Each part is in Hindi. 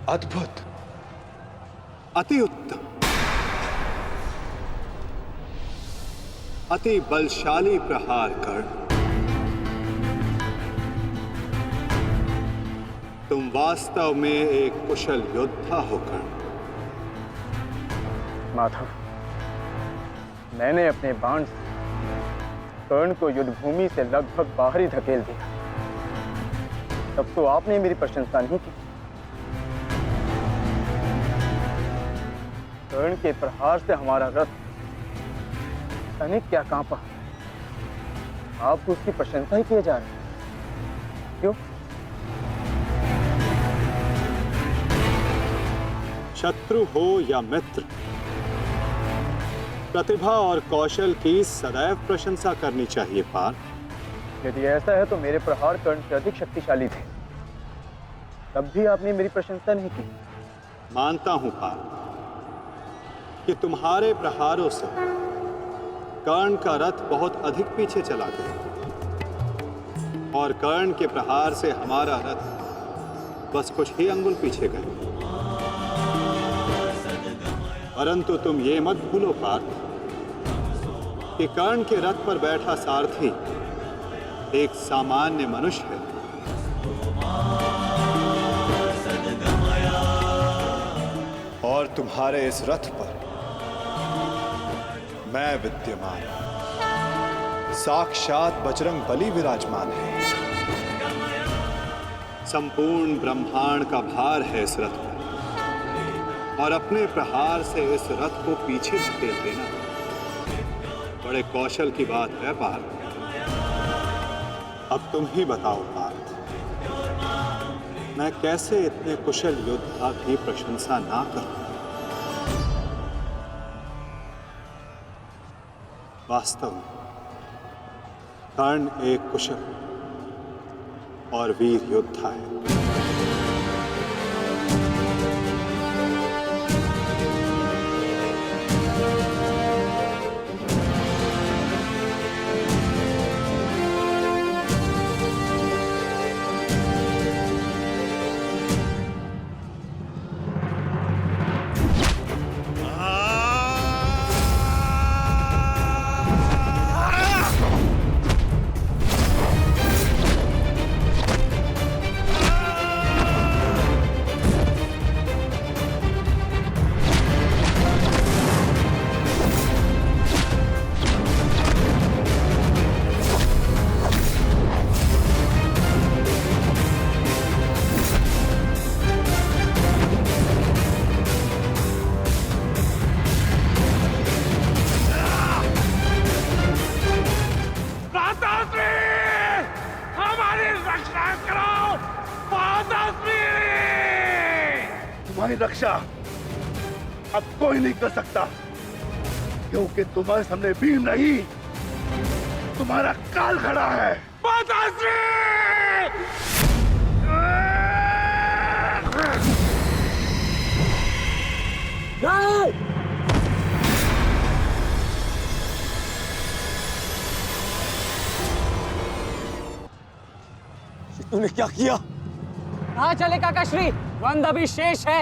अद्भुत, अति उत्तम, अति बलशाली प्रहार कर्ण। तुम वास्तव में एक कुशल योद्धा हो कर्ण। माधव, मैंने अपने बाण से कर्ण को युद्धभूमि से लगभग बाहर ही धकेल दिया, तब तो आपने मेरी प्रशंसा नहीं की। कर्ण के प्रहार से हमारा रथ अनेक क्या कांपा, आप उसकी प्रशंसा ही किए जा रहे हैं, क्यों? शत्रु हो या मित्र, प्रतिभा और कौशल की सदैव प्रशंसा करनी चाहिए पार्थ। यदि ऐसा है तो मेरे प्रहार कर्ण से अधिक शक्तिशाली थे, तब भी आपने मेरी प्रशंसा नहीं की। मानता हूं पार्थ कि तुम्हारे प्रहारों से कर्ण का रथ बहुत अधिक पीछे चला गया और कर्ण के प्रहार से हमारा रथ बस कुछ ही अंगुल पीछे गए। परंतु तुम ये मत भूलो पार्थ कि कर्ण के रथ पर बैठा सारथी एक सामान्य मनुष्य है। और तुम्हारे इस रथ पर मैं विद्यमान, साक्षात बजरंग बली विराजमान है। संपूर्ण ब्रह्मांड का भार है इस रथ पर, और अपने प्रहार से इस रथ को पीछे धकेल देना बड़े कौशल की बात है पार्थ। अब तुम ही बताओ पार्थ, मैं कैसे इतने कुशल योद्धा की प्रशंसा ना करूं? वास्तव में कर्ण एक कुशल और वीर योद्धा है। तुम्हारी रक्षा अब कोई नहीं कर सकता, क्योंकि तुम्हारे सामने भीम नहीं, तुम्हारा काल खड़ा है। तूने क्या किया? कहाँ चले काकाश्री, द्वंद अभी शेष है।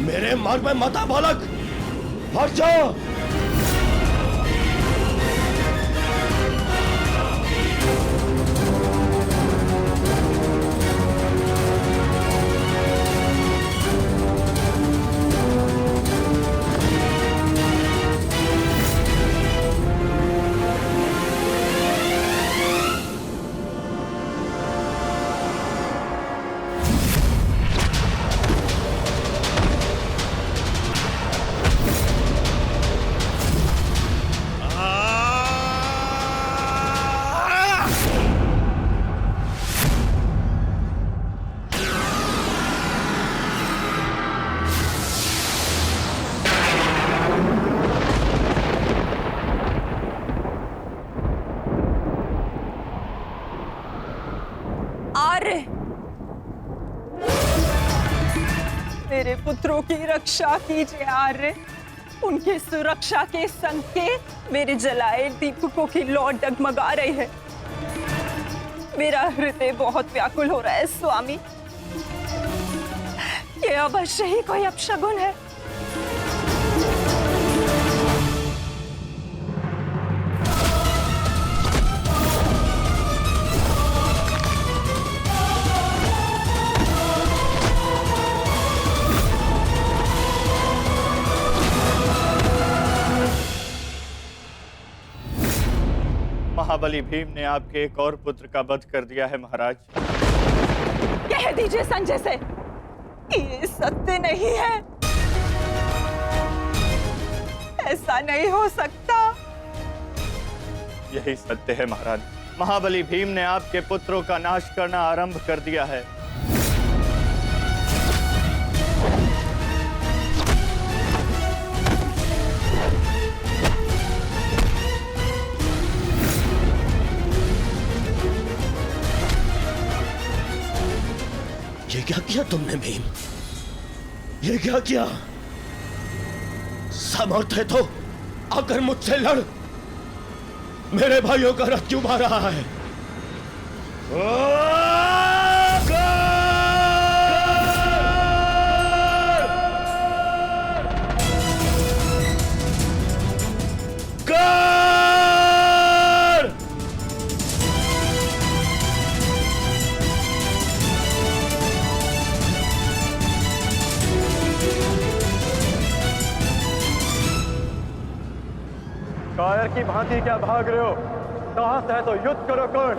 मेरे मार्ग में मत आ बालक, हट जाओ। मेरे पुत्रों की रक्षा कीजिए आर्य। उनकी सुरक्षा के संकेत मेरे जलाए दीपकों की लौ डगमगा रही है। मेरा हृदय बहुत व्याकुल हो रहा है स्वामी। ये अवश्य ही कोई अपशगुन है। महाबली भीम ने आपके एक और पुत्र का वध कर दिया है महाराज। कह दीजिए संजय से, ये सत्य नहीं है। ऐसा नहीं हो सकता। यही सत्य है महाराज। महाबली भीम ने आपके पुत्रों का नाश करना आरंभ कर दिया है। ये क्या किया तुमने भीम? ये क्या किया? समर्थ है तो आकर मुझसे लड़। मेरे भाइयों का रथ क्यों मार रहा है? कायर की भांति क्या भाग रहे हो? साहस है तो युद्ध करो कर्ण।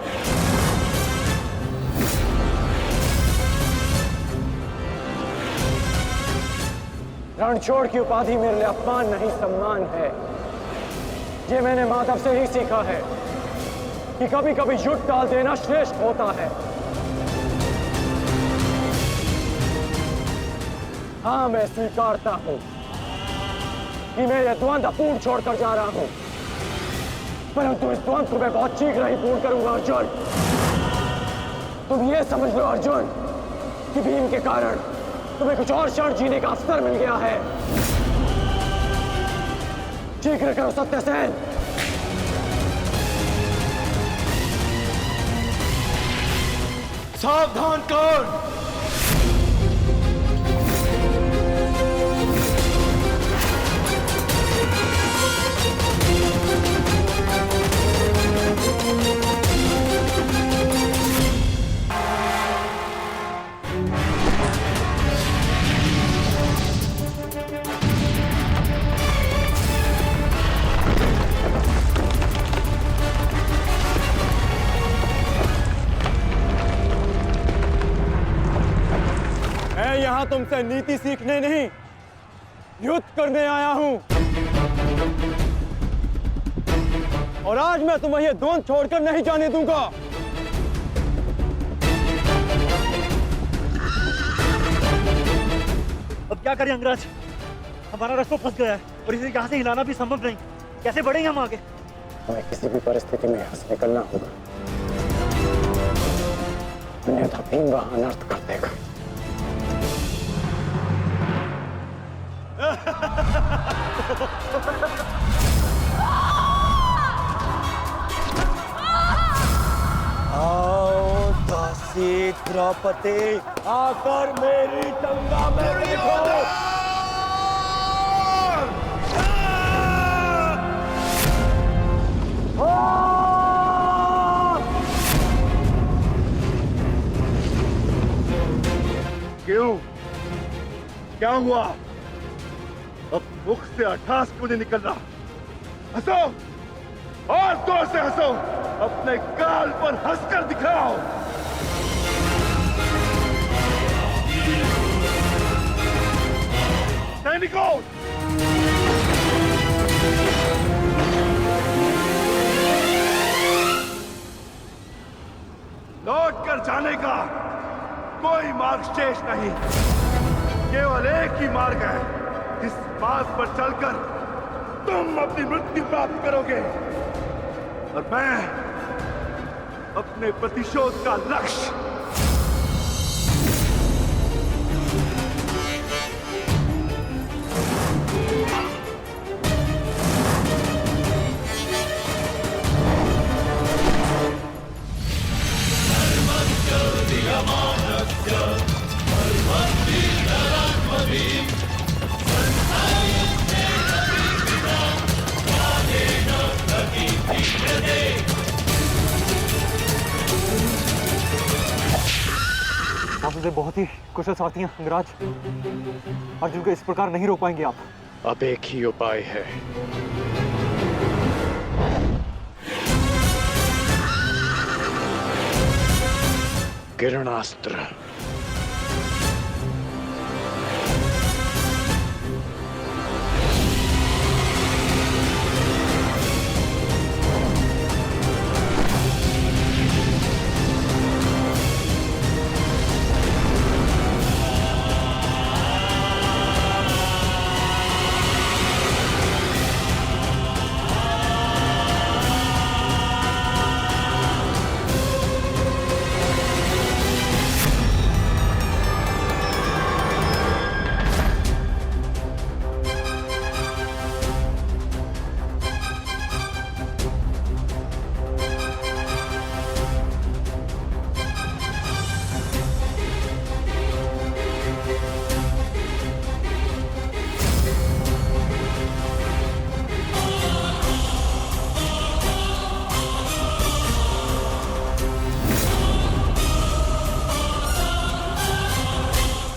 रणछोड़ की उपाधि मेरे लिए अपमान नहीं सम्मान है। ये मैंने माधव से ही सीखा है कि कभी कभी युद्ध टाल देना श्रेष्ठ होता है। हाँ, मैं स्वीकारता हूं कि मैं यह द्वंद अपूर्ण छोड़कर जा रहा हूं, परंतु इस द्वंद को मैं बहुत शीघ्र ही पूर्ण करूंगा अर्जुन। तुम ये समझ लो अर्जुन कि भीम के कारण तुम्हें कुछ और क्षण जीने का अवसर मिल गया है। शीघ्र करो सत्यसेन। सावधान कर्ण। यहां तुमसे नीति सीखने नहीं, युद्ध करने आया हूं। और आज मैं तुम्हें यह द्वंद छोड़कर नहीं जाने दूंगा। अब क्या करें अंगराज? हमारा रथ तो फंस गया है और इसे यहाँ से हिलाना भी संभव नहीं। कैसे बढ़ेंगे हम आगे? हमें किसी भी परिस्थिति में यहाँ से निकलना होगा, अन्यथा भीम वहां अनर्थ कर देगा। आओ दासी द्रौपदी, आकर मेरी टंगा में बैठो। क्यों? क्या हुआ? अब मुख से अट्ठास क्यों नहीं निकल रहा? हंसो और जोर से हंसो, अपने गाल पर हंसकर दिखाओ। सैनिकों, लौट कर जाने का कोई मार्ग शेष नहीं, केवल एक ही मार्ग है। इस मार्ग पर चलकर तुम अपनी मृत्यु प्राप्त करोगे और मैं अपने प्रतिशोध का लक्ष्य बहुत ही कुशल सारथी हैं अंगराज। अर्जुन को इस प्रकार नहीं रोक पाएंगे आप। अब एक ही उपाय है। किरणास्त्र।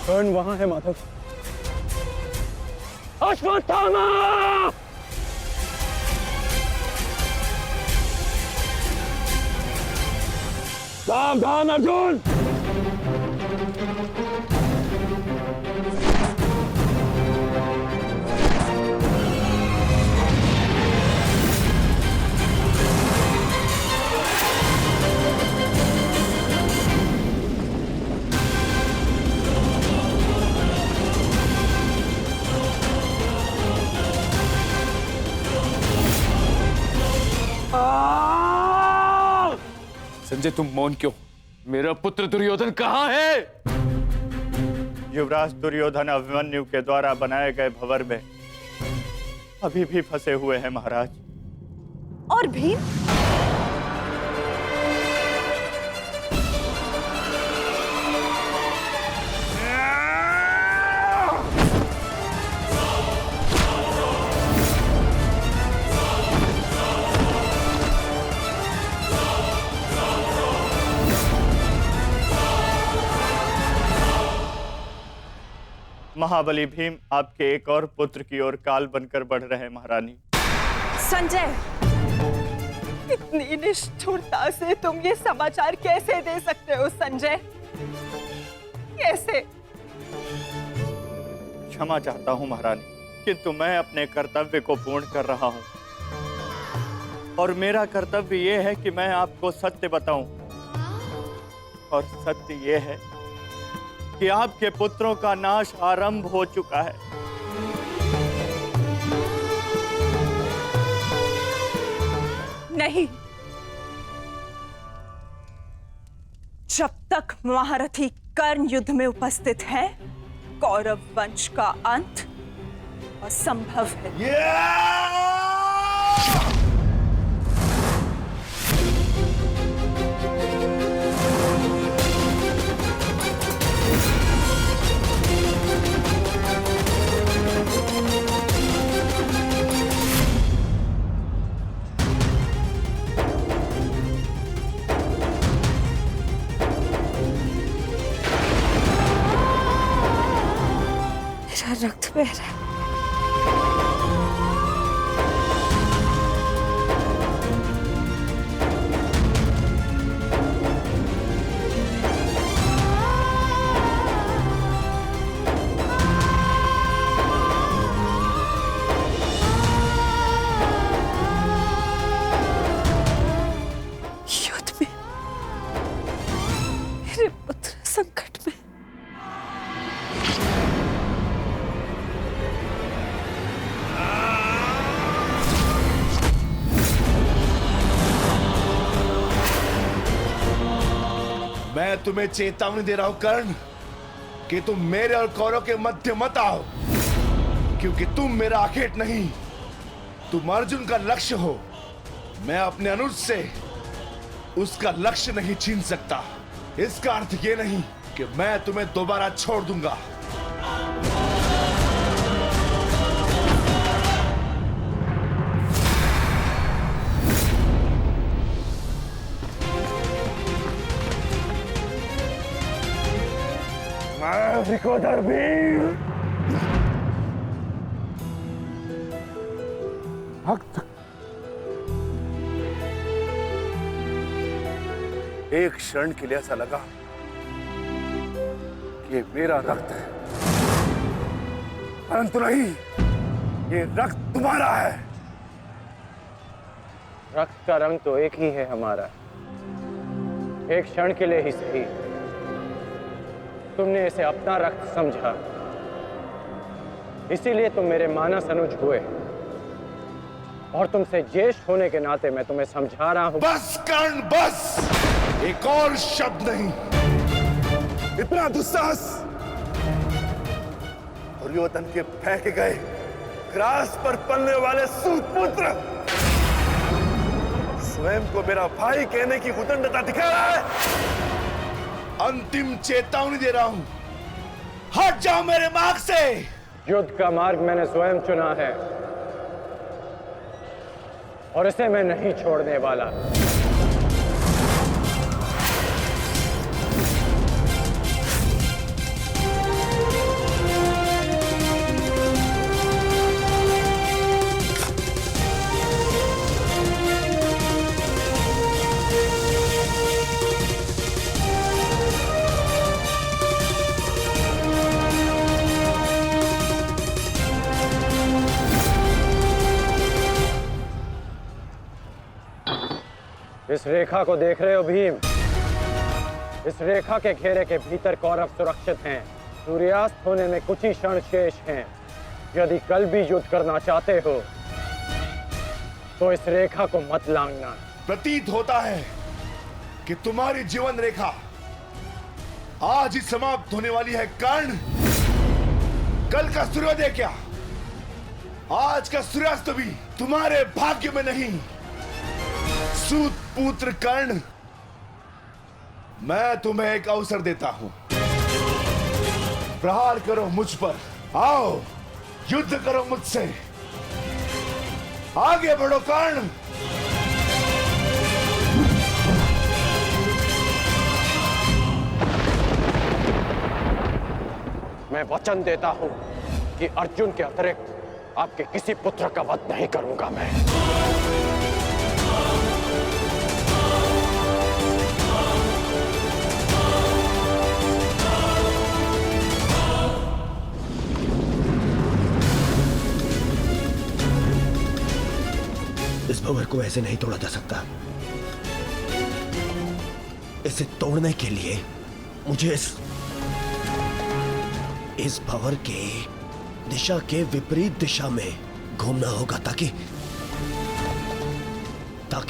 कर्ण वहां है माधव। अश्वत्थामा! सावधान अर्जुन! संजय तुम मौन क्यों? मेरा पुत्र दुर्योधन कहाँ है? युवराज दुर्योधन अभिमन्यु के द्वारा बनाए गए भंवर में अभी भी फंसे हुए हैं महाराज। और भीम? महाबली भीम आपके एक और पुत्र की ओर काल बनकर बढ़ रहे हैं महारानी। संजय, इतनी निष्ठुरता से तुम ये समाचार कैसे दे सकते हो संजय? कैसे? क्षमा चाहता हूं महारानी, किंतु मैं अपने कर्तव्य को पूर्ण कर रहा हूं और मेरा कर्तव्य यह है कि मैं आपको सत्य बताऊं। और सत्य यह है कि आपके पुत्रों का नाश आरंभ हो चुका है। नहीं, जब तक महारथी कर्ण युद्ध में उपस्थित है, कौरव वंश का अंत असंभव है। रक्त बह रहा है। युद्ध में मेरे पुत्र संकट में। मैं तुम्हें चेतावनी दे रहा हूं कर्ण कि तुम मेरे और कौरव के मध्य मत आओ, क्योंकि तुम मेरा आखेट नहीं, तुम अर्जुन का लक्ष्य हो। मैं अपने अनुज से उसका लक्ष्य नहीं छीन सकता। इसका अर्थ ये नहीं कि मैं तुम्हें दोबारा छोड़ दूंगा। वृकोदर भीम। रक्त, एक क्षण के लिए ऐसा लगा कि ये मेरा रक्त है, परंतु नहीं, ये रक्त तुम्हारा है। रक्त का रंग तो एक ही है हमारा, एक क्षण के लिए ही सही। तुमने इसे अपना रक्त समझा, इसीलिए तुम मेरे मानस अनुज हुए, और तुमसे ज्येष्ठ होने के नाते मैं तुम्हें समझा रहा हूं। बस कर्ण, बस, एक और शब्द नहीं। इतना दुस्साहस, दुर्योधन के फेंके गए ग्रास पर पलने वाले सूतपुत्र स्वयं को मेरा भाई कहने की उदंडता दिखा रहा है। अंतिम चेतावनी दे रहा हूं, हट जाओ मेरे मार्ग से। युद्ध का मार्ग मैंने स्वयं चुना है और इसे मैं नहीं छोड़ने वाला। इस रेखा को देख रहे हो भीम? इस रेखा के घेरे के भीतर कौरव सुरक्षित हैं। सूर्यास्त होने में कुछ ही क्षण शेष हैं। यदि कल भी युद्ध करना चाहते हो तो इस रेखा को मत लांघना। प्रतीत होता है कि तुम्हारी जीवन रेखा आज ही समाप्त होने वाली है कर्ण। कल का सूर्योदय क्या, आज का सूर्यास्त भी तुम्हारे भाग्य में नहीं। सूत पुत्र कर्ण, मैं तुम्हें एक अवसर देता हूं, प्रहार करो मुझ पर, आओ युद्ध करो मुझसे, आगे बढ़ो कर्ण। मैं वचन देता हूं कि अर्जुन के अतिरिक्त आपके किसी पुत्र का वध नहीं करूंगा मैं। इस भंवर को ऐसे नहीं तोड़ा जा सकता। इसे तोड़ने के लिए मुझे इस भंवर के दिशा के विपरीत दिशा में घूमना होगा ताकि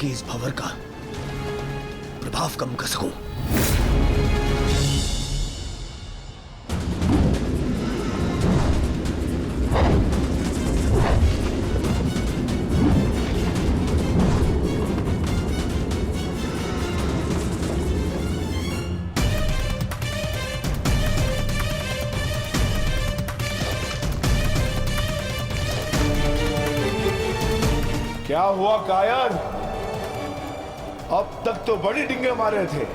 इस भंवर का प्रभाव कम कर सकूं। क्या हुआ कायर? अब तक तो बड़ी डिंगे मारे थे।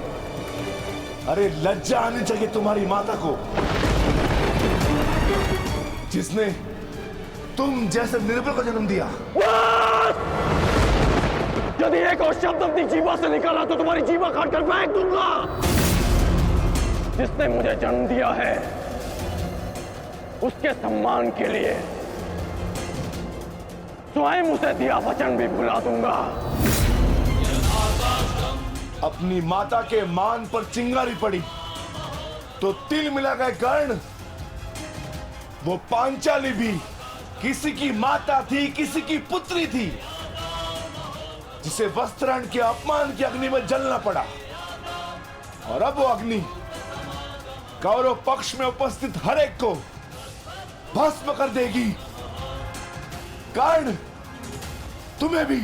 अरे लज्जा आनी चाहिए तुम्हारी माता को, जिसने तुम जैसे निर्बल को जन्म दिया। यदि एक और शब्द अपनी जीवा से निकाला तो तुम्हारी जीवा काटकर फेंक दूंगा। जिसने मुझे जन्म दिया है उसके सम्मान के लिए स्वयं उसे दिया वचन भी भुला दूंगा। अपनी माता के मान पर चिंगारी पड़ी तो तिल मिला गए कर्ण। वो पांचाली भी किसी की माता थी, किसी की पुत्री थी, जिसे वस्त्राण के अपमान की अग्नि में जलना पड़ा। और अब वो अग्नि कौरव पक्ष में उपस्थित हर एक को भस्म कर देगी। कर्ण, तुम्हें भी।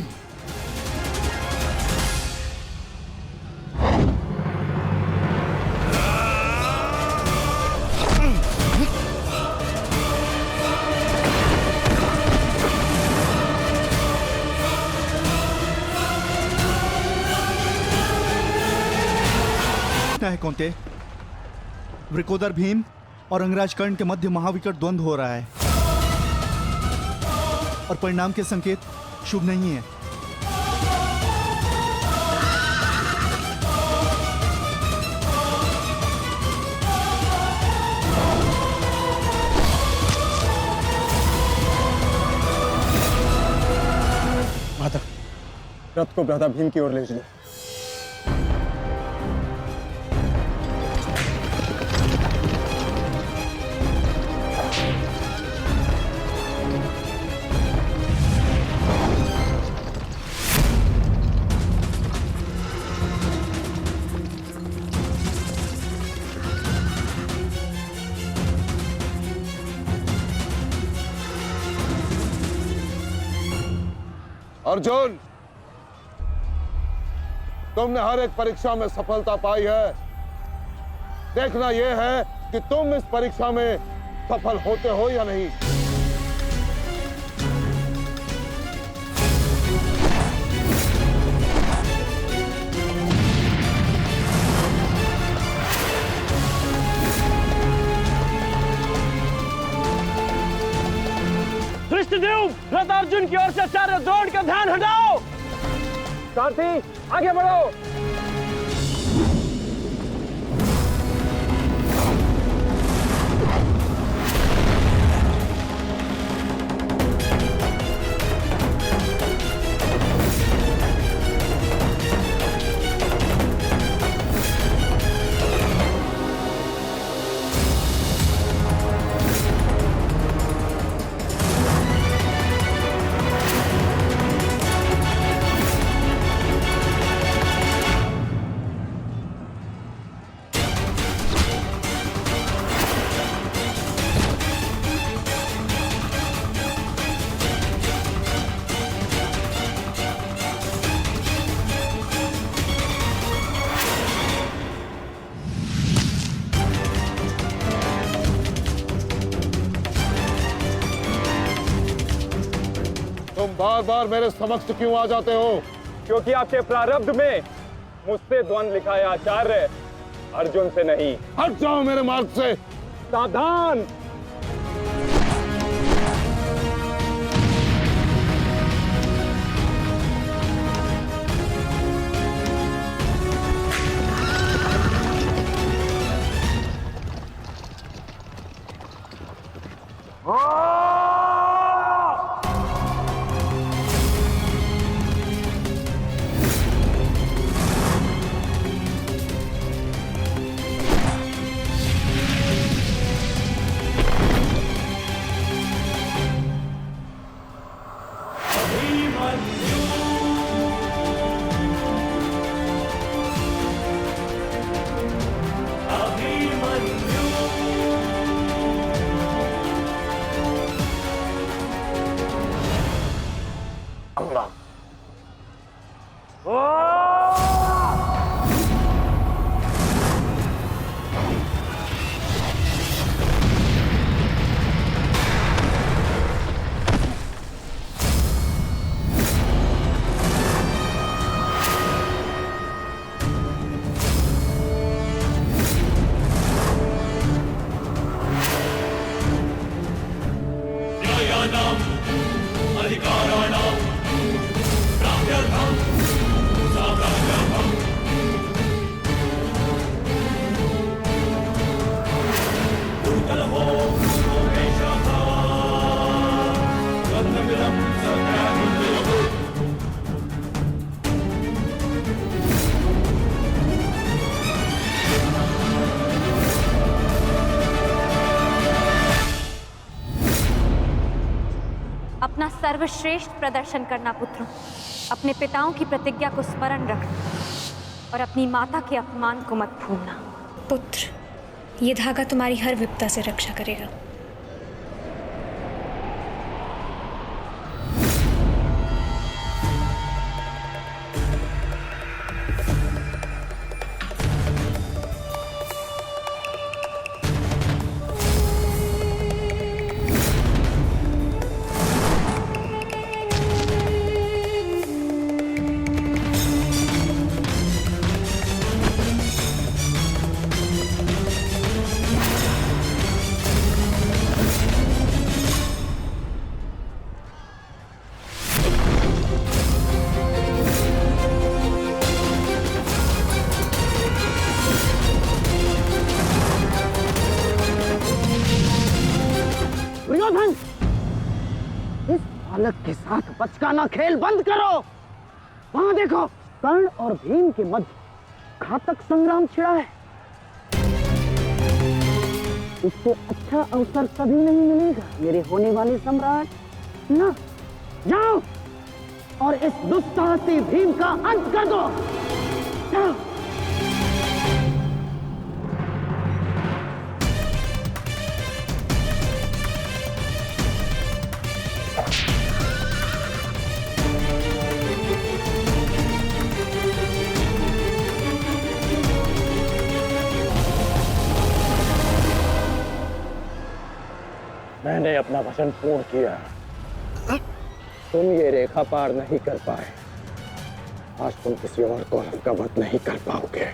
है कौनते? वृकोदर भीम और अंगराज कर्ण के मध्य महाविकट द्वंद्व हो रहा है और परिणाम के संकेत शुभ नहीं है। माता, रथ को भ्राता भीम की ओर ले चलो। अर्जुन, तुमने हर एक परीक्षा में सफलता पाई है। देखना यह है कि तुम इस परीक्षा में सफल होते हो या नहीं। कृष्णदेव, रथ अर्जुन की ओर से चारों द्रोण का ध्यान हटाओ। सारथी, आगे बढ़ो। बार बार मेरे समक्ष क्यों आ जाते हो? क्योंकि आपके प्रारब्ध में मुझसे द्वंद्व लिखा है आचार्य, अर्जुन से नहीं। हट जाओ मेरे मार्ग से। सावधान। अपना सर्वश्रेष्ठ प्रदर्शन करना पुत्रों। अपने पिताओं की प्रतिज्ञा को स्मरण रखना और अपनी माता के अपमान को मत भूलना। पुत्र, ये धागा तुम्हारी हर विपदा से रक्षा करेगा। बचकाना खेल बंद करो। वहां देखो, कर्ण और भीम के मध्य घातक संग्राम छिड़ा है। इससे अच्छा अवसर कभी नहीं मिलेगा मेरे होने वाले सम्राट। ना, जाओ और इस दुस्साहसी भीम का अंत कर दो। जाओ। मैंने अपना वचन पूर्ण किया। तुम ये रेखा पार नहीं कर पाए, आज तुम किसी और को का वध नहीं कर पाओगे।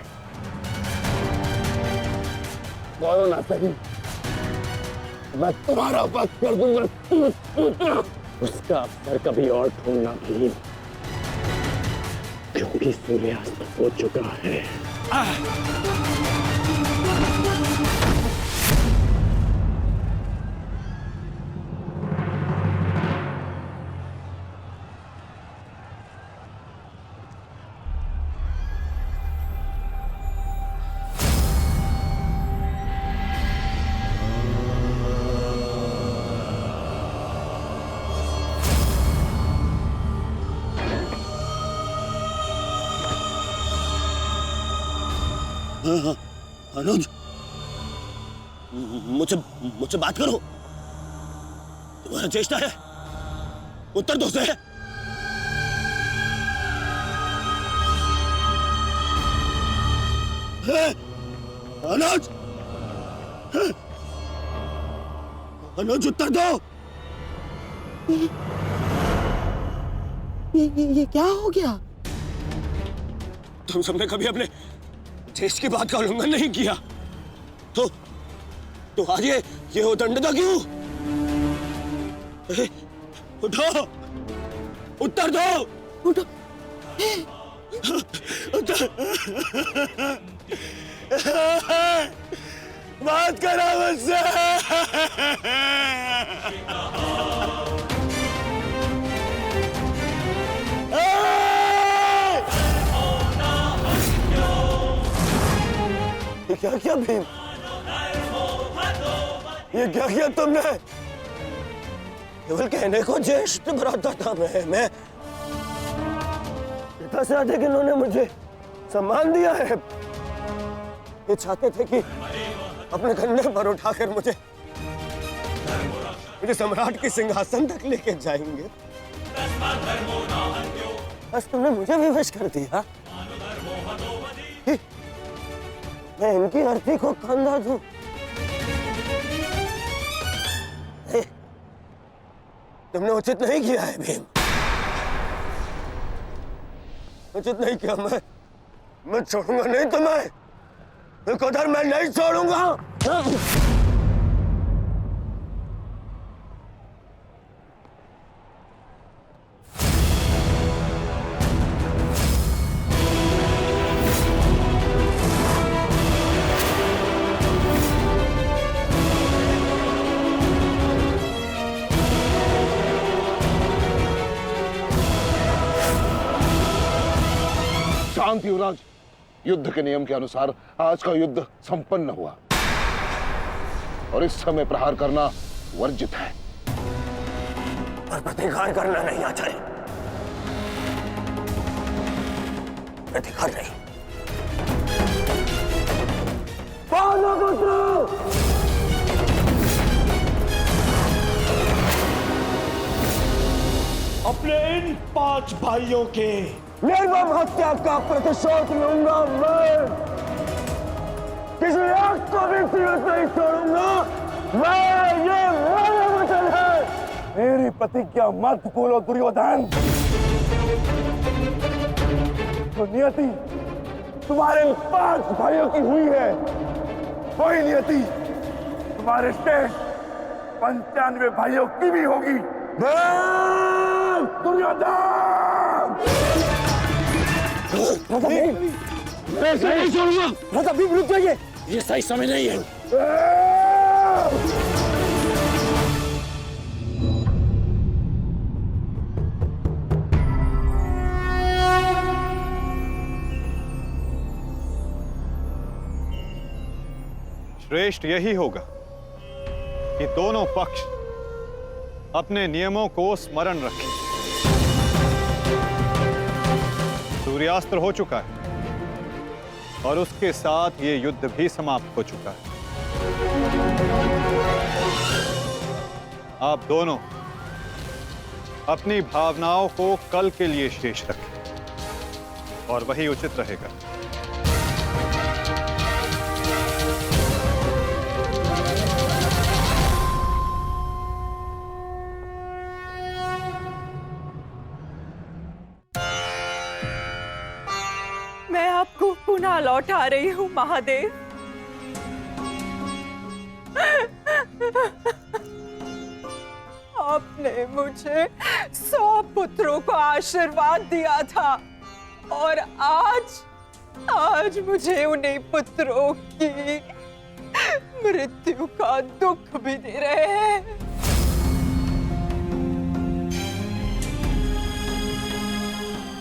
बोलो ना सही, मैं तुम्हारा वध कर दूंगा। उसका अवसर कभी और ढूंढना भी, क्योंकि सूर्यास्त हो चुका है। अनुज, मुझसे बात करो। तुम्हारा चेष्टा है, उत्तर दो से। अनुज, अनुज उत्तर दो। ये क्या हो गया? तुम सबने कभी अपने देश की बात का उल्लंघन नहीं किया, तो आज ये उदंडता क्यों? उठो, उत्तर दो। उठो, उत्तर। बात करो मुझसे। क्या क्या भीम, ये क्या किया तुमने? केवल कहने को ज्येष्ठ भ्राता था मैं पिता से अधिक इन्होंने मुझे सम्मान दिया है। ये चाहते थे कि अपने कंधे पर उठाकर मुझे सम्राट के सिंहासन तक लेके जाएंगे। बस तुमने मुझे भी विवश कर दिया। मैं इनकी अर्थी को कंधा दूं। तुमने उचित नहीं किया है भीम, उचित नहीं किया। मैं छोड़ूंगा नहीं तुम्हें, उधर मैं नहीं छोड़ूंगा। शांत युवराज, युद्ध के नियम के अनुसार आज का युद्ध संपन्न हुआ और इस समय प्रहार करना वर्जित है। पर प्रतिकार करना नहीं आचार्य, प्रतिकार नहीं। अपने इन 5 भाइयों के निर्मम हत्या का प्रतिशोध लूंगा मैं। किसी एक को भी जीवित नहीं छोड़ूंगा मैं, ये मेरा वचन है। मेरी प्रतिज्ञा मत भूलो दुर्योधन। तो नियति तुम्हारे 5 भाइयों की हुई है, वही नियति तुम्हारे शेष 95 भाइयों की भी होगी। दुर्योधन! मैं ऐसे नहीं छोड़ूंगा। राजा भीम रुक जाइए, ये सही समय नहीं है। श्रेष्ठ यही होगा कि दोनों पक्ष अपने नियमों को स्मरण रखें। सूर्यास्त हो चुका है और उसके साथ ये युद्ध भी समाप्त हो चुका है। आप दोनों अपनी भावनाओं को कल के लिए शेष रखें और वही उचित रहेगा। मैं आपको पुनः लौटा रही हूँ महादेव। आपने मुझे 100 पुत्रों को आशीर्वाद दिया था और आज मुझे उन्हीं पुत्रों की मृत्यु का दुख भी दे रहे हैं।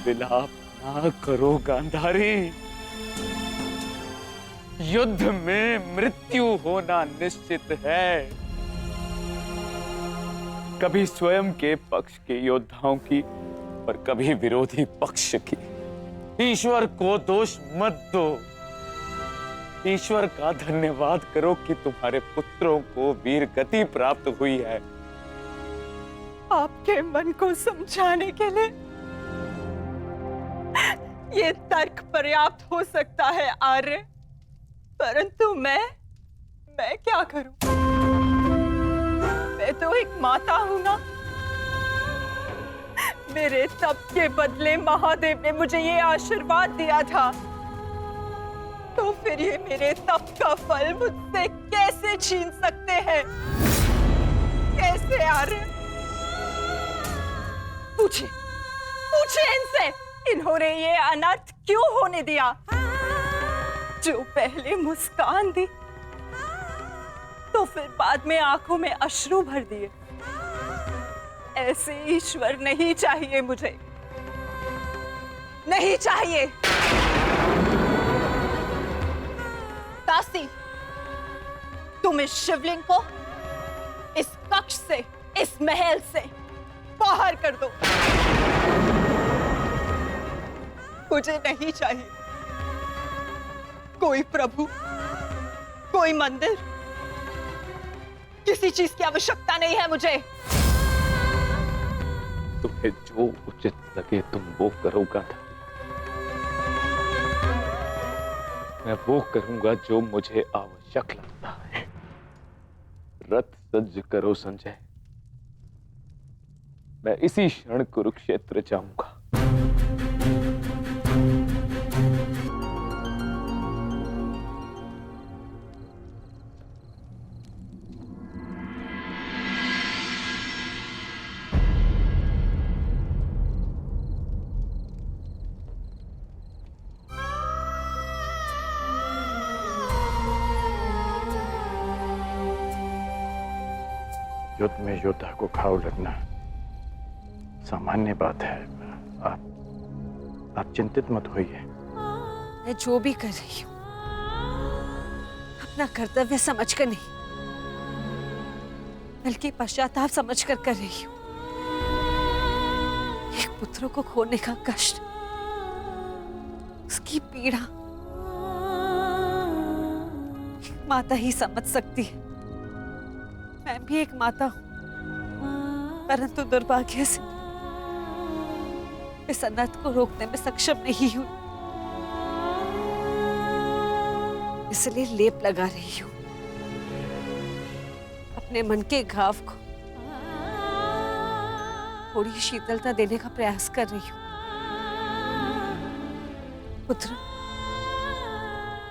विलाप ना करो गांधारी। युद्ध में मृत्यु होना निश्चित है। कभी स्वयं के पक्ष के योद्धाओं की और कभी विरोधी पक्ष की। ईश्वर को दोष मत दो। ईश्वर का धन्यवाद करो कि तुम्हारे पुत्रों को वीर गति प्राप्त हुई है। आपके मन को समझाने के लिए ये तर्क पर्याप्त हो सकता है आर्य, परंतु मैं क्या करूं? मैं तो एक माता हूं ना। मेरे तप के बदले महादेव ने मुझे ये आशीर्वाद दिया था, तो फिर ये मेरे तप का फल मुझसे कैसे छीन सकते हैं? कैसे आर्य? पूछे इनसे, इन्होंने ये अनर्थ क्यों होने दिया? जो पहले मुस्कान दी तो फिर बाद में आंखों में अश्रु भर दिए। ऐसे ईश्वर नहीं चाहिए मुझे, नहीं चाहिए। दासी, तुम इस शिवलिंग को इस कक्ष से, इस महल से बाहर कर दो। मुझे नहीं चाहिए कोई प्रभु, कोई मंदिर, किसी चीज की आवश्यकता नहीं है मुझे। तुम्हें जो उचित लगे तुम वो करोगा। मैं वो करूंगा जो मुझे आवश्यक लगता है। रथ सज्ज करो संजय। मैं इसी क्षण कुरुक्षेत्र जाऊंगा। युद्ध में योद्धा को घाव लगना सामान्य बात है। आप चिंतित मत होइए। मैं जो भी कर रही हूँ अपना कर्तव्य समझकर नहीं, बल्कि पश्चाताप समझकर कर रही हूँ। एक पुत्र को खोने का कष्ट, उसकी पीड़ा एक माता ही समझ सकती है। मैं भी एक माता हूं, परंतु दुर्भाग्य से इस अनर्थ को रोकने में सक्षम नहीं हूं। इसलिए लेप लगा रही हूं अपने मन के घाव को, थोड़ी शीतलता देने का प्रयास कर रही हूं। पुत्र,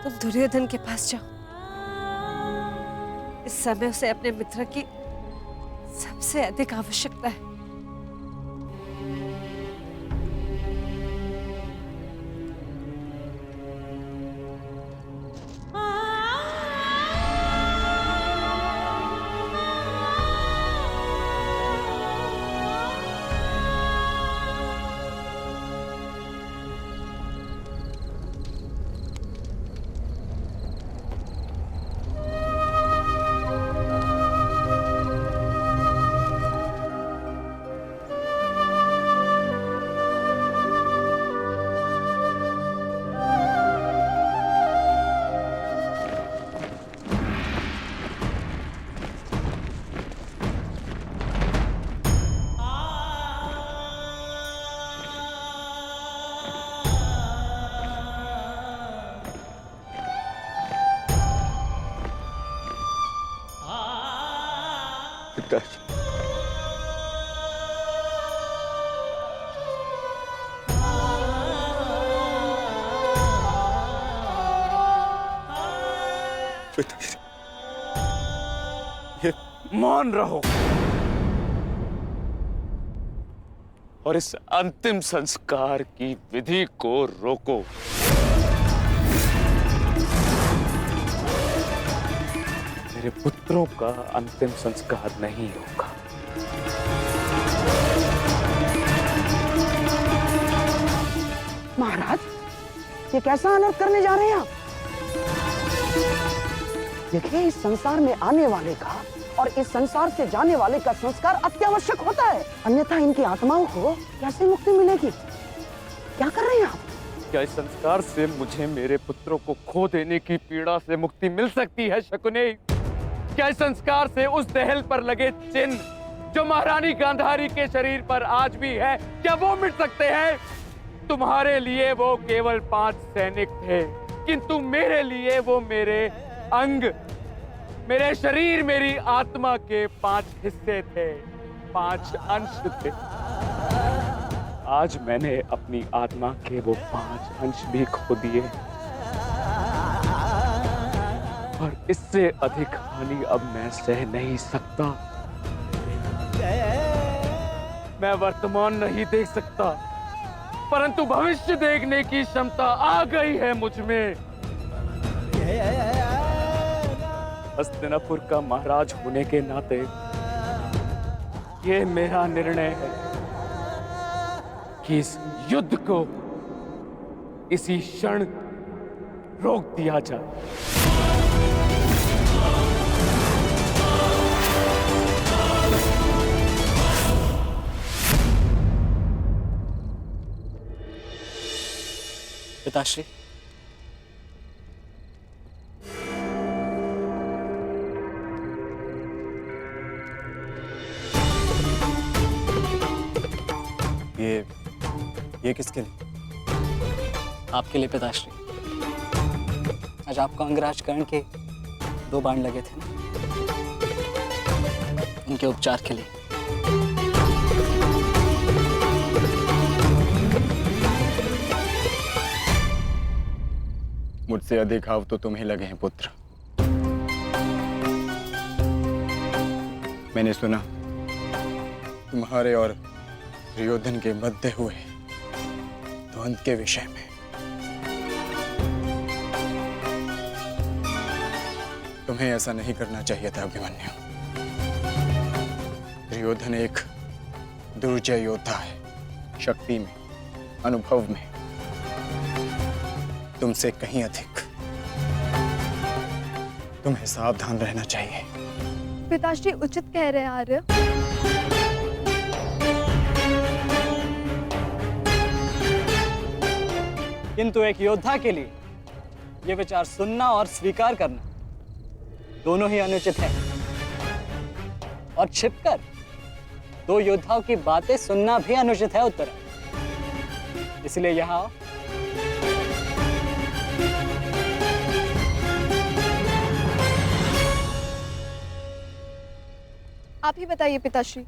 तुम दुर्योधन के पास जाओ। इस समय उसे अपने मित्र की सबसे अधिक आवश्यकता है। पिताजी। पिताजी, ये मौन रहो और इस अंतिम संस्कार की विधि को रोको। मेरे पुत्रों का अंतिम संस्कार नहीं होगा। महाराज, ये कैसा अनर्थ करने जा रहे हैं आप? देखिए, इस संसार में आने वाले का और इस संसार से जाने वाले का संस्कार अत्यावश्यक होता है, अन्यथा इनकी आत्माओं को कैसे मुक्ति मिलेगी? क्या कर रहे हैं आप? क्या इस संस्कार से मुझे मेरे पुत्रों को खो देने की पीड़ा से मुक्ति मिल सकती है शकुनी? क्या इस संस्कार से उस दहल पर लगे चिन्ह जो महारानी गांधारी के शरीर पर आज भी है, क्या वो मिट सकते हैं? तुम्हारे लिए वो केवल 5 सैनिक थे, किंतु मेरे लिए वो मेरे अंग, मेरे शरीर, मेरी आत्मा के 5 हिस्से थे, 5 अंश थे। आज मैंने अपनी आत्मा के वो 5 अंश भी खो दिए और इससे अधिक हानि अब मैं सह नहीं सकता। मैं वर्तमान नहीं देख सकता, परंतु भविष्य देखने की क्षमता आ गई है मुझ में। हस्तिनापुर का महाराज होने के नाते ये मेरा निर्णय है कि इस युद्ध को इसी क्षण रोक दिया जाए। पिताश्री, ये किसके लिए? आपके लिए पिताश्री। आज आपको अंगराज कर्ण के 2 बाण लगे थे ना, उनके उपचार के लिए। मुझसे अधिक घाव तो तुम्हें लगे हैं पुत्र। मैंने सुना तुम्हारे और दुर्योधन के मध्य हुए द्वंद्व के विषय में। तुम्हें ऐसा नहीं करना चाहिए था अभिमन्यु। दुर्योधन एक दुर्जय योद्धा है, शक्ति में, अनुभव में तुमसे कहीं अधिक। तुम्हें सावधान रहना चाहिए। पिताश्री उचित कह रहे हैं आर्य। किंतु एक योद्धा के लिए यह विचार सुनना और स्वीकार करना दोनों ही अनुचित है, और छिपकर 2 योद्धाओं की बातें सुनना भी अनुचित है उत्तरा। इसलिए यहाँ आओ। आप ही बताइए पिताश्री,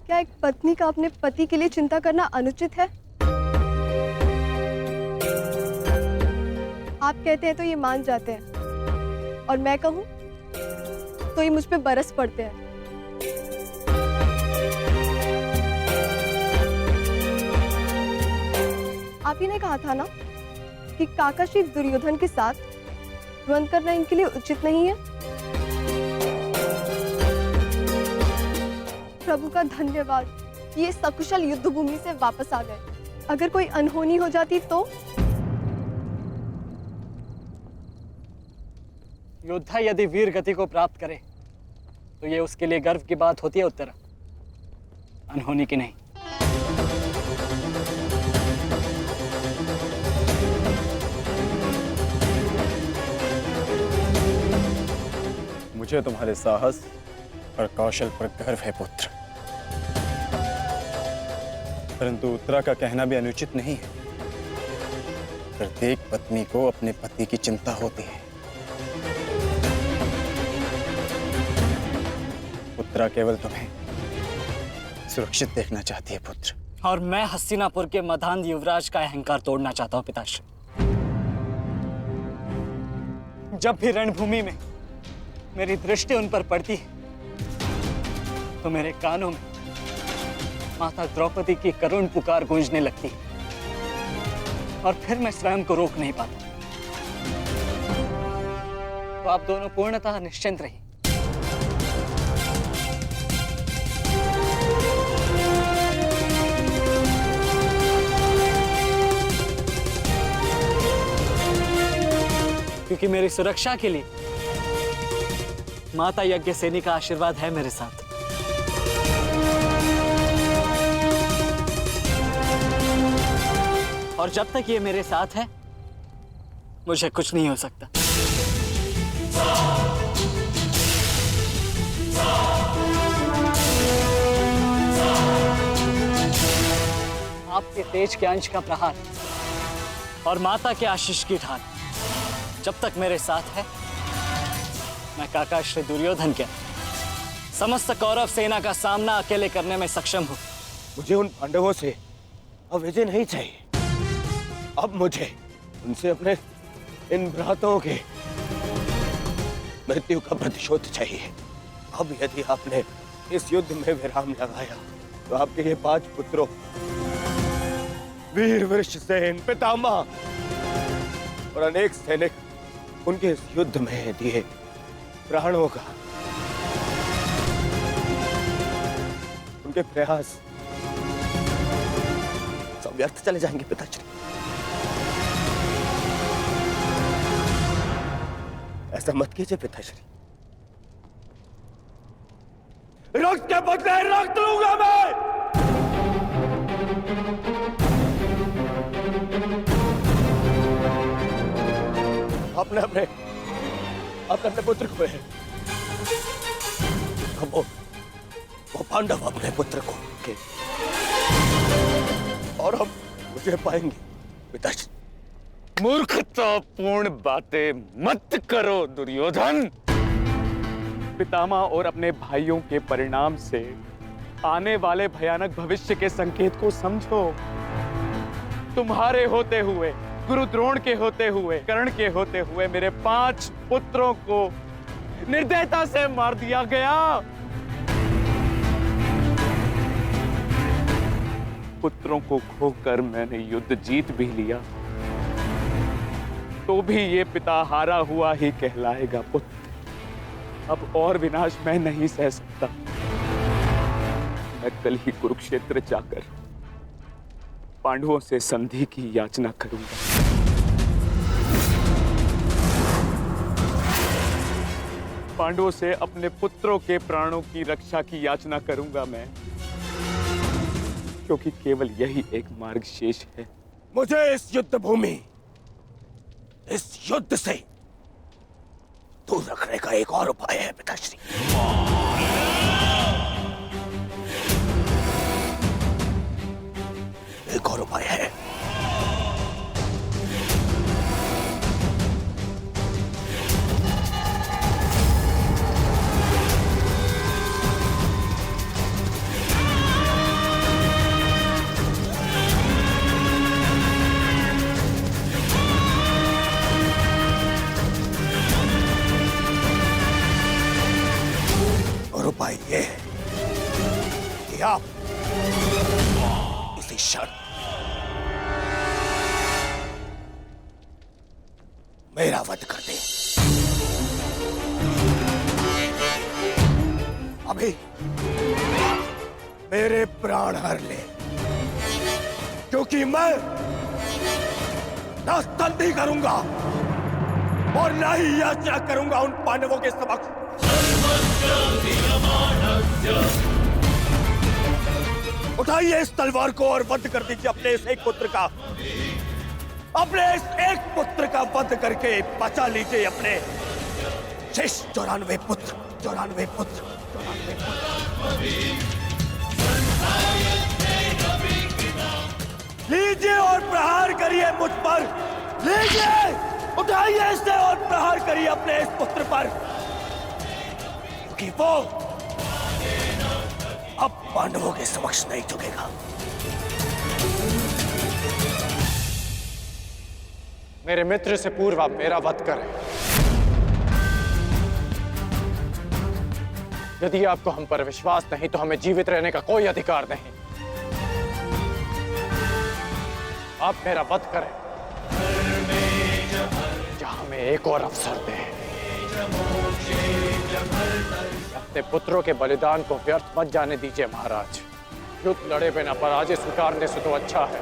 क्या एक पत्नी का अपने पति के लिए चिंता करना अनुचित है? आप कहते हैं तो ये मान जाते हैं, और मैं कहूं तो ये मुझ पे बरस पड़ते हैं। आप ही ने कहा था ना कि काकाश्री दुर्योधन के साथ द्वंद्व करना इनके लिए उचित नहीं है। प्रभु का धन्यवाद, ये सकुशल युद्ध भूमि से वापस आ गए। अगर कोई अनहोनी हो जाती तो? योद्धा यदि वीर गति को प्राप्त करे तो ये उसके लिए गर्व की बात होती है उत्तरा, अनहोनी की नहीं। मुझे तुम्हारे साहस और कौशल पर गर्व है पुत्र, परंतु उत्तरा का कहना भी अनुचित नहीं है। प्रत्येक पत्नी को अपने पति की चिंता होती है। सुमित्रा केवल तुम्हें सुरक्षित देखना चाहती है पुत्र। और मैं हस्तिनापुर के मधान युवराज का अहंकार तोड़ना चाहता हूं पिताश्री। जब भी रणभूमि में मेरी दृष्टि उन पर पड़ती है तो मेरे कानों में माता द्रौपदी की करुण पुकार गूंजने लगती है और फिर मैं स्वयं को रोक नहीं पाता। तो आप दोनों पूर्णतः निश्चिंत रहिए। क्योंकि मेरी सुरक्षा के लिए माता यज्ञसेनी का आशीर्वाद है मेरे साथ। और जब तक ये मेरे साथ है मुझे कुछ नहीं हो सकता। आपके तेज के अंश का प्रहार और माता के आशीष की ढाल जब तक मेरे साथ है, मैं काका श्री दुर्योधन के समस्त कौरव सेना का सामना अकेले करने में सक्षम हूं। मुझे उन पांडवों से अब विजय नहीं चाहिए। अब मुझे उनसे अपने इन भ्राताओं के मृत्यु का प्रतिशोध चाहिए। अब यदि आपने इस युद्ध में विराम लगाया तो आपके ये 5 पुत्रों वीर वृषसेन, पितामह और अनेक सैनिक उनके इस युद्ध में दिए प्राणों का, उनके प्रयास सब व्यर्थ चले जाएंगे पिताश्री। ऐसा मत कीजिए पिताश्री। रक्त के बदले रक्त लूंगा मैं। आपने अपने पुत्र को है। वो पांडव अपने पुत्र को के और हम मुझे पाएंगे पिताश्री। मूर्खतापूर्ण बातें मत करो दुर्योधन। पितामह और अपने भाइयों के परिणाम से आने वाले भयानक भविष्य के संकेत को समझो। तुम्हारे होते हुए, गुरु द्रोण के होते हुए, कर्ण के होते हुए मेरे 5 पुत्रों को निर्दयता से मार दिया गया। पुत्रों को खोकर मैंने युद्ध जीत भी लिया तो भी ये पिता हारा हुआ ही कहलाएगा पुत्र। अब और विनाश मैं नहीं सह सकता। मैं कल ही कुरुक्षेत्र जाकर पांडवों से संधि की याचना करूंगा। पांडवों से अपने पुत्रों के प्राणों की रक्षा की याचना करूंगा मैं, क्योंकि केवल यही एक मार्ग शेष है। मुझे इस युद्ध भूमि, इस युद्ध से दूर रखने का एक और उपाय है पिताश्री। एक और उपाय है। उपाय ये है कि आप इसी क्षण मेरा वध कर दें। अभी मेरे प्राण हर ले, क्योंकि मैं ना संधि करूंगा और ना ही याचना करूंगा उन पांडवों के समक्ष। उठाइए इस तलवार को और वध कर दीजिए अपने इस एक पुत्र का। अपने इस एक पुत्र का वध करके बचा लीजिए अपने शेष 94 पुत्र। लीजिए और प्रहार करिए मुझ पर। लीजिए, उठाइए इसे और प्रहार करिए अपने इस पुत्र पर, क्योंकि वो पांडवों के समक्ष नहीं झुकेगा। मेरे मित्र से पूर्व आप मेरा वध करें। यदि आपको हम पर विश्वास नहीं तो हमें जीवित रहने का कोई अधिकार नहीं। आप मेरा वध करें या हमें एक और अवसर दें। अपने पुत्रों के बलिदान को व्यर्थ मत जाने दीजिए महाराज। युद्ध लड़े बिना पराजय स्वीकारने से तो अच्छा है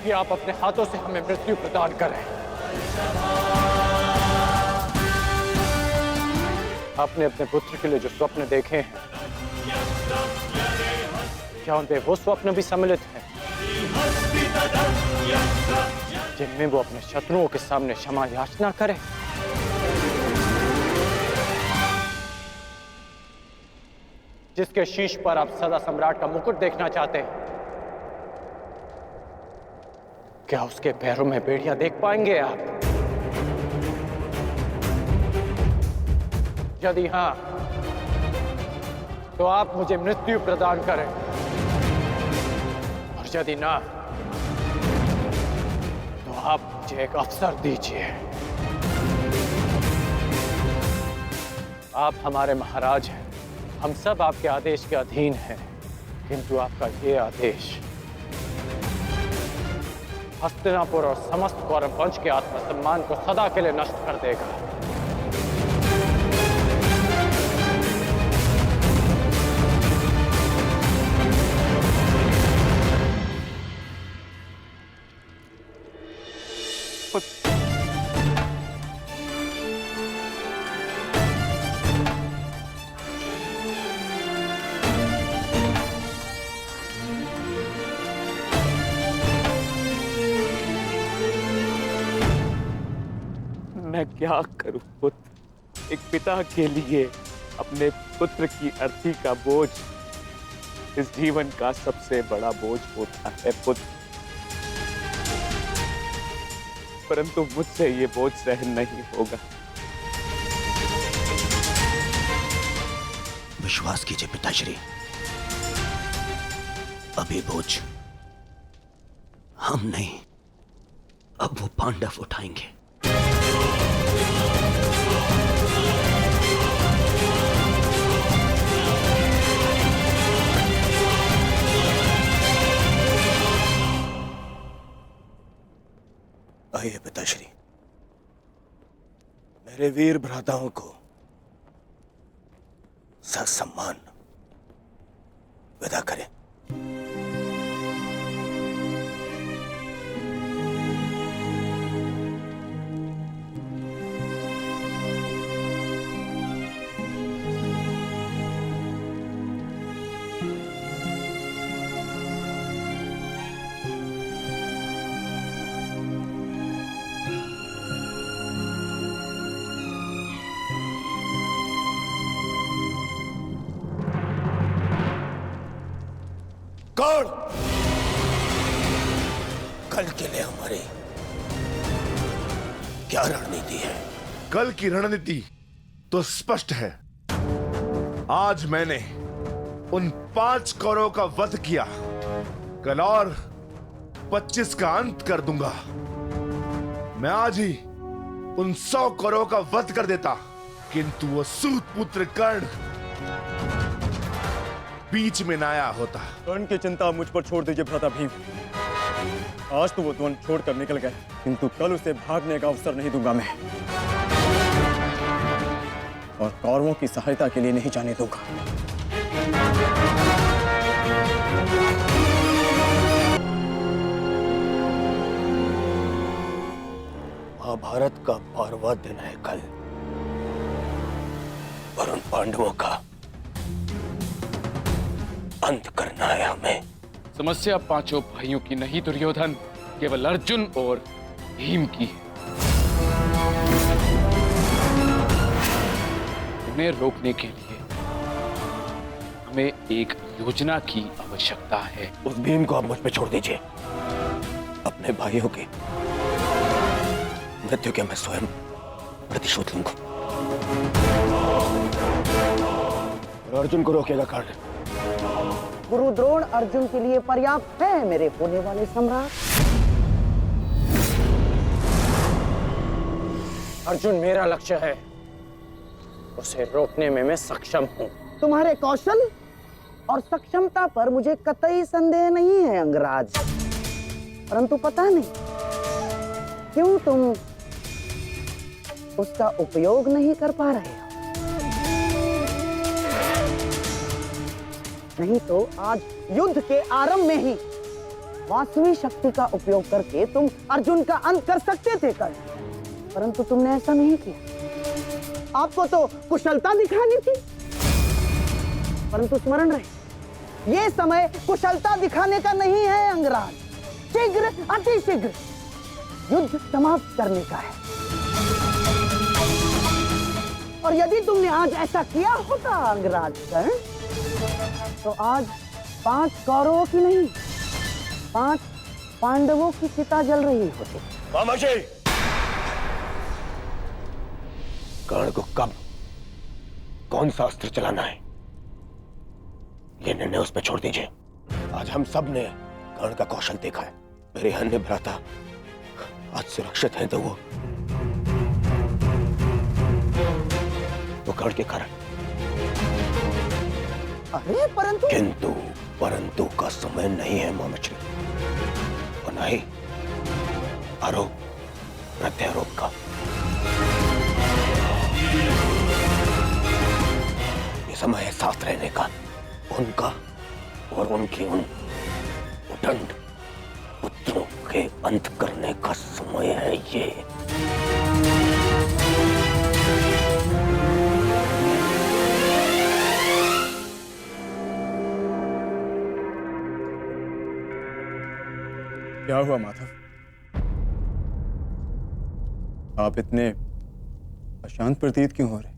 कि आप अपने हाथों से हमें मृत्यु प्रदान करें। आपने अपने पुत्र के लिए जो स्वप्न देखे हैं, क्या उनमें वो स्वप्न भी सम्मिलित हैं जिनमें वो अपने शत्रुओं के सामने क्षमा याचना करे? जिसके शीश पर आप सदा सम्राट का मुकुट देखना चाहते हैं, क्या उसके पैरों में बेड़ियां देख पाएंगे आप? यदि हां, तो आप मुझे मृत्यु प्रदान करें, और यदि ना, तो आप मुझे एक अवसर दीजिए। आप हमारे महाराज हैं, हम सब आपके आदेश के अधीन हैं, किंतु आपका ये आदेश हस्तिनापुर और समस्त कौरव वंश के आत्मसम्मान को सदा के लिए नष्ट कर देगा। मैं क्या करूं पुत्र? एक पिता के लिए अपने पुत्र की अर्थी का बोझ इस जीवन का सबसे बड़ा बोझ होता है पुत्र, परंतु मुझसे ये बोझ सहन नहीं होगा। विश्वास कीजिए पिताश्री, अभी बोझ हम नहीं, अब वो पांडव उठाएंगे। आइए पिताश्री, मेरे वीर भ्राताओं को ससम्मान विदा करें। कौन कल के लिए हमारी क्या रणनीति है? कल की रणनीति तो स्पष्ट है। आज मैंने उन 5 कौरवों का वध किया, कल और 25 का अंत कर दूंगा। मैं आज ही उन 100 कौरवों का वध कर देता, किंतु वो सूत पुत्र कर्ण बीच में नाया होता। कर्ण की चिंता मुझ पर छोड़ दीजिए भ्राता भीम। आज तो वो द्वंद छोड़कर निकल गए, किंतु कल उसे भागने का अवसर नहीं दूंगा मैं, और कौरवों की सहायता के लिए नहीं जाने दूंगा। महाभारत का 12वां दिन है कल, और उन पांडवों का अंत करना है हमें। समस्या 5 भाइयों की नहीं दुर्योधन, केवल अर्जुन और भीम की है। उन्हें रोकने के लिए हमें एक योजना की आवश्यकता है। उस भीम को आप मुझ पे छोड़ दीजिए। अपने भाइयों की मृत्यु के मैं स्वयं प्रतिशोध लूंगा। और अर्जुन को रोकेगा कर्ण। गुरु द्रोण अर्जुन के लिए पर्याप्त है मेरे होने वाले सम्राट। अर्जुन मेरा लक्ष्य है, उसे रोकने में मैं सक्षम हूं। तुम्हारे कौशल और सक्षमता पर मुझे कतई संदेह नहीं है अंगराज, परंतु पता नहीं क्यों तुम उसका उपयोग नहीं कर पा रहे हो। नहीं तो आज युद्ध के आरंभ में ही वास्तविक शक्ति का उपयोग करके तुम अर्जुन का अंत कर सकते थे कर्ण, परंतु तुमने ऐसा नहीं किया। आपको तो कुशलता दिखानी थी, परंतु स्मरण रहे ये समय कुशलता दिखाने का नहीं है अंगराज, शीघ्र अतिशीघ्र युद्ध समाप्त करने का है। और यदि तुमने आज ऐसा किया होता अंगराज कर्ण, तो आज 5 कौरवों की नहीं 5 पांडवों की चिता जल रही होती। मामाजी, कर्ण को कब कौन सा अस्त्र चलाना है ये निर्णय उस पर छोड़ दीजिए। आज हम सब ने कर्ण का कौशल देखा है। मेरे अन्य भ्राता आज सुरक्षित हैं तो वो कर्ण के कारण। अरे परंतु का समय नहीं है मामाजी, और न ही आरोप प्रत्यारोप का। ये समय है साथ रहने का, उनका और उनकी उन उदंड पुत्रों के अंत करने का समय है ये। क्या हुआ माधव? आप इतने अशांत प्रतीत क्यों हो रहे?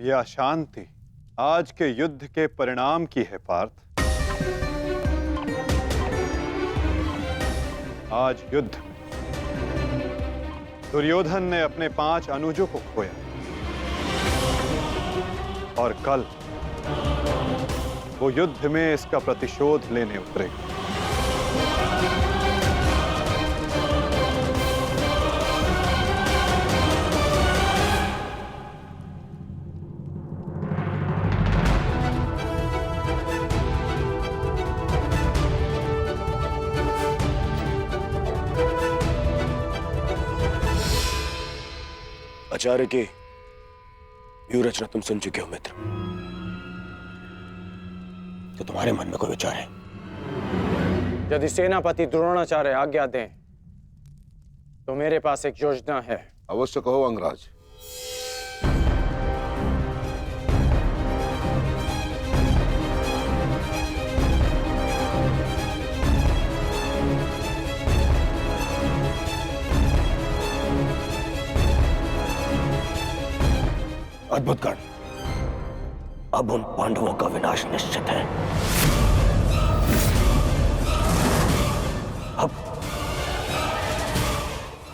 ये अशांति आज के युद्ध के परिणाम की है पार्थ। आज युद्ध दुर्योधन ने अपने 5 अनुजों को खोया और कल वो युद्ध में इसका प्रतिशोध लेने उतरेगा। आचार्य की व्यूह रचना तुम सुन चुके हो मित्र, तो तुम्हारे मन में कोई विचार है? यदि सेनापति द्रोणाचार्य आज्ञा दें तो मेरे पास एक योजना है। अवश्य कहो अंगराज। अद्भुत कर्ण, अब उन पांडवों का विनाश निश्चित है। अब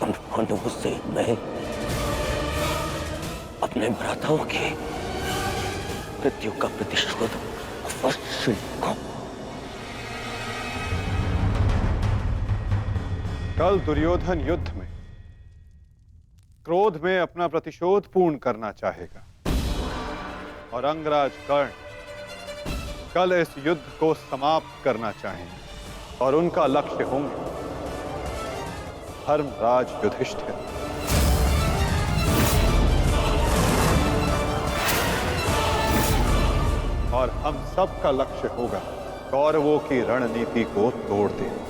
उन पांडवों से मैं अपने भ्राताओं की मृत्यु का प्रतिशोध अवश्य लूंगा। कल दुर्योधन युद्ध में क्रोध में अपना प्रतिशोध पूर्ण करना चाहेगा और अंगराज कर्ण कल इस युद्ध को समाप्त करना चाहेंगे और उनका लक्ष्य होंगे धर्मराज युधिष्ठिर। और हम सब का लक्ष्य होगा कौरवों की रणनीति को तोड़ देना।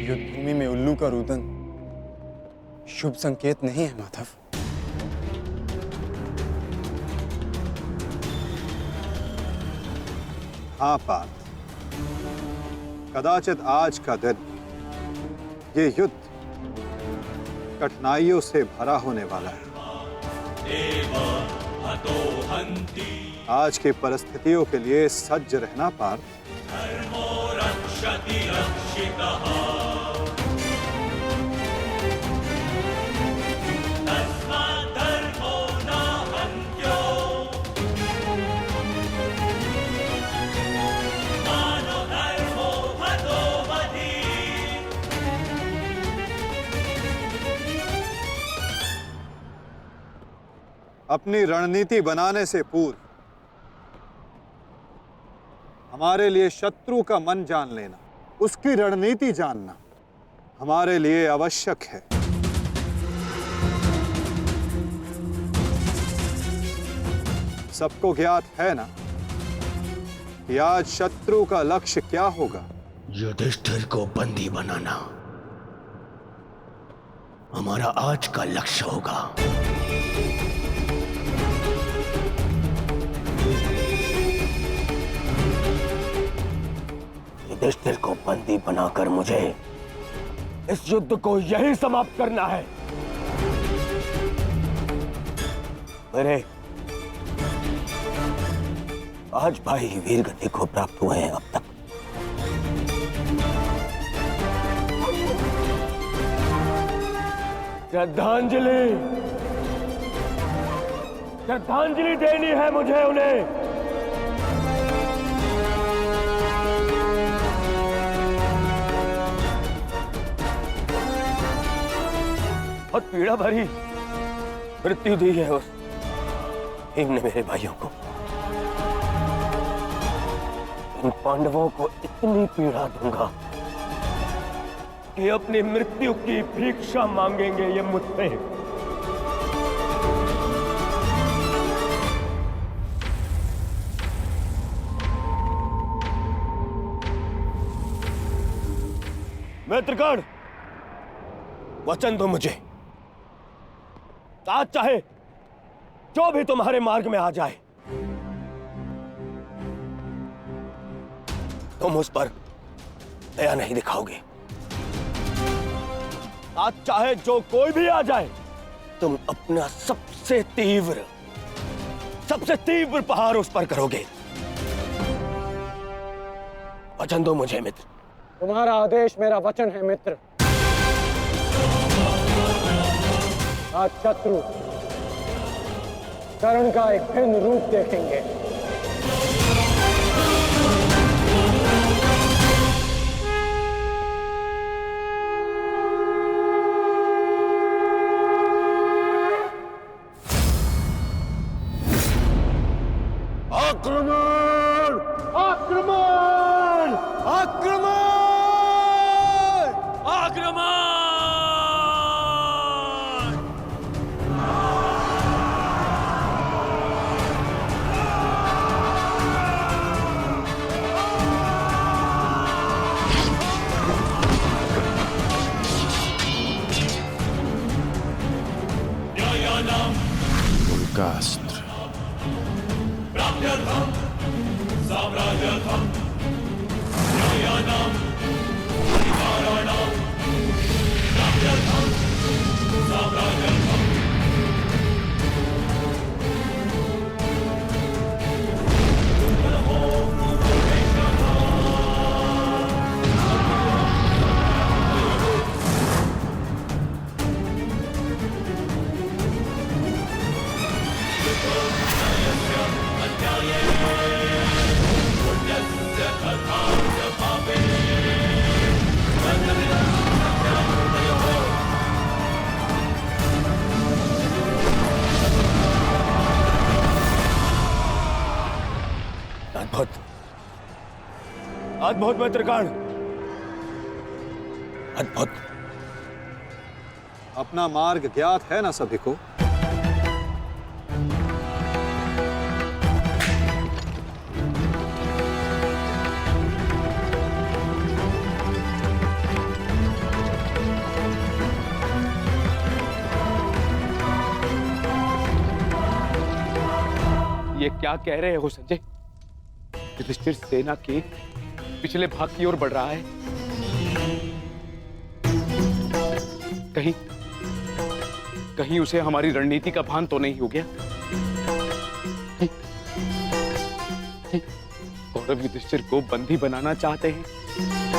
युद्धभूमि में उल्लू का रुदन शुभ संकेत नहीं है माधव। हाँ पार्थ, कदाचित आज का दिन, ये युद्ध कठिनाइयों से भरा होने वाला है। आज की परिस्थितियों के लिए सज्ज रहना पार्थ। अपनी रणनीति बनाने से पूर्व हमारे लिए शत्रु का मन जान लेना, उसकी रणनीति जानना हमारे लिए आवश्यक है। सबको ज्ञात है ना कि आज शत्रु का लक्ष्य क्या होगा? युधिष्ठिर को बंदी बनाना हमारा आज का लक्ष्य होगा। युधिष्ठिर को बंदी बनाकर मुझे इस युद्ध को यही समाप्त करना है। मेरे आज भाई वीरगति को प्राप्त हुए हैं अब तक। श्रद्धांजलि श्रद्धांजलि देनी है मुझे उन्हें। बहुत पीड़ा भरी मृत्यु दी है उस भीम ने मेरे भाइयों को। इन पांडवों को इतनी पीड़ा दूंगा कि अपनी मृत्यु की भिक्षा मांगेंगे ये मुझसे। मित्रगण, वचन दो मुझे, आज चाहे जो भी तुम्हारे मार्ग में आ जाए तुम उस पर दया नहीं दिखाओगे। आज चाहे जो कोई भी आ जाए तुम अपना सबसे तीव्र प्रहार उस पर करोगे। वचन दो मुझे मित्र। तुम्हारा आदेश मेरा वचन है मित्र। आज शत्रु कर्ण का एक भिन्न रूप देखेंगे। आक्रमण! आक्रमण! आक्रमण! आक्रमण! उनका अस्त्र अद्भुत अद्भुत मित्रगण, अद्भुत। अपना मार्ग ज्ञात है ना सभी को? क्या कह रहे हो संजय? युधिष्ठिर सेना के पिछले भाग की ओर बढ़ रहा है। कहीं उसे हमारी रणनीति का भान तो नहीं हो गया? कौरव युधिष्ठिर को बंदी बनाना चाहते हैं।